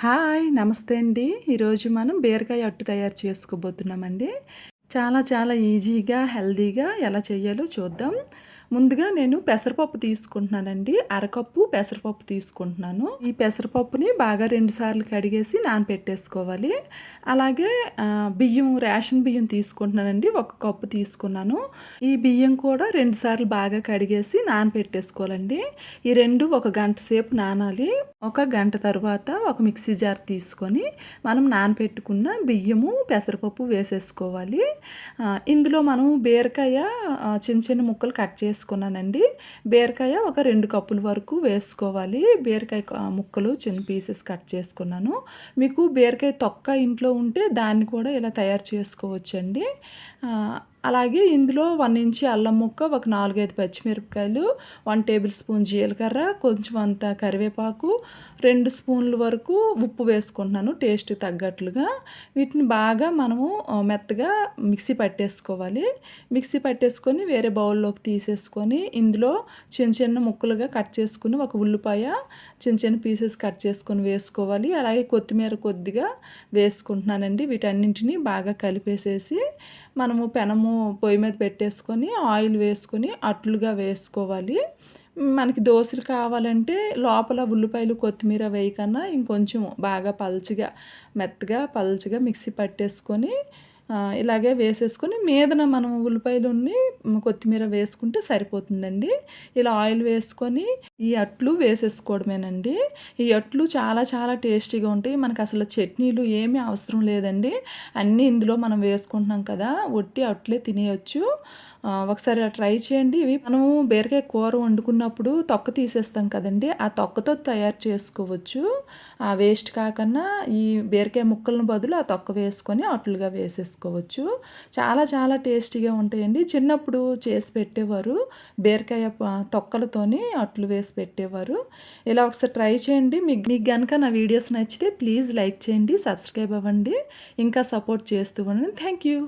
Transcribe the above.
Hi! నమస్తే అండి. ఈరోజు మనం బీరకాయ అట్టు తయారు చేసుకోబోతున్నామండి. చాలా చాలా ఈజీగా, హెల్తీగా ఎలా చేయాలో చూద్దాం. ముందుగా నేను పెసరపప్పు తీసుకుంటున్నానండి. అరకప్పు పెసరపప్పు తీసుకుంటున్నాను. ఈ పెసరపప్పుని బాగా 2 సార్లు కడిగేసి నానపెట్టేసుకోవాలి. అలాగే బియ్యం రేషన్ బియ్యం తీసుకుంటున్నానండి. ఒక కప్పు తీసుకున్నాను. ఈ బియ్యం కూడా 2 సార్లు బాగా కడిగేసి నానపెట్టేసుకోవాలండి. ఈ 2 ఒక గంట సేపు నానాలి. ఒక గంట తరువాత ఒక మిక్సీ జార్ తీసుకొని మనం నానపెట్టుకున్న బియ్యము, పెసరపప్పు వేసేసుకోవాలి. ఇందులో మనం బీరకాయ చిన్న చిన్న ముక్కలు కట్ చేసుకున్నానండి. బీరకాయ ఒక 2 కప్పుల వరకు వేసుకోవాలి. బీరకాయ ముక్కలు చిన్న పీసెస్ కట్ చేసుకున్నాను. మీకు బీరకాయ తొక్క ఇంట్లో ఉంటే దాన్ని కూడా ఇలా తయారు చేసుకోవచ్చండి. అలాగే ఇందులో 1 ఇంచి అల్లం ముక్క, ఒక 4, 5 పచ్చిమిరపకాయలు, 1 టేబుల్ స్పూన్ జీలకర్ర, కొంచెం అంత కరివేపాకు, 2 స్పూన్ల వరకు ఉప్పు వేసుకుంటున్నాను టేస్ట్ తగ్గట్లుగా. వీటిని బాగా మనము మెత్తగా మిక్సీ పట్టేసుకోవాలి. మిక్సీ పట్టేసుకొని వేరే బౌల్లోకి తీసేసుకొని ఇందులో చిన్న చిన్న ముక్కలుగా కట్ చేసుకుని ఒక ఉల్లిపాయ చిన్న చిన్న పీసెస్ కట్ చేసుకొని వేసుకోవాలి. అలాగే కొత్తిమీర కొద్దిగా వేసుకుంటున్నానండి. వీటన్నింటినీ బాగా కలిపేసేసి మనము పెనము పొయ్యి మీద పెట్టేసుకొని ఆయిల్ వేసుకొని అట్లుగా వేసుకోవాలి. మనకి దోసలు కావాలంటే లోపల ఉల్లిపాయలు, కొత్తిమీర వేయకన్నా ఇంకొంచెం బాగా పల్చగా, మెత్తగా పల్చగా మిక్సీ పట్టేసుకొని ఇలాగే వేసేసుకొని మీదన మనం ఉల్లిపాయలున్ని కొత్తిమీర వేసుకుంటే సరిపోతుందండి. ఇలా ఆయిల్ వేసుకొని ఈ అట్లు వేసేసుకోవడమేనండి. ఈ అట్లు చాలా చాలా టేస్టీగా ఉంటాయి. మనకు అసలు చట్నీలు ఏమీ అవసరం లేదండి. అన్నీ ఇందులో మనం వేసుకుంటున్నాం కదా, ఒట్టి అట్లే తినేయొచ్చు. ఒకసారి ట్రై చేయండి. ఇవి మనము బీరకాయ కూర వండుకున్నప్పుడు తొక్క తీసేస్తాం కదండీ, ఆ తొక్కతో తయారు చేసుకోవచ్చు. ఆ వేస్ట్ కాకన్నా ఈ బీరకాయ ముక్కలను బదులు ఆ తొక్క వేసుకొని అట్లుగా వేసేసుకోవచ్చు. చాలా చాలా టేస్టీగా ఉంటాయండి. చిన్నప్పుడు చేసి పెట్టేవారు. బీరకాయ తొక్కలతోని అట్లు వేసి పెట్టేవారు. ఇలా ఒకసారి ట్రై చేయండి. మీకు గనుక నా వీడియోస్ నచ్చితే ప్లీజ్ లైక్ చేయండి, సబ్స్క్రైబ్ అవ్వండి. ఇంకా సపోర్ట్ చేస్తూ ఉండండి. Thank you.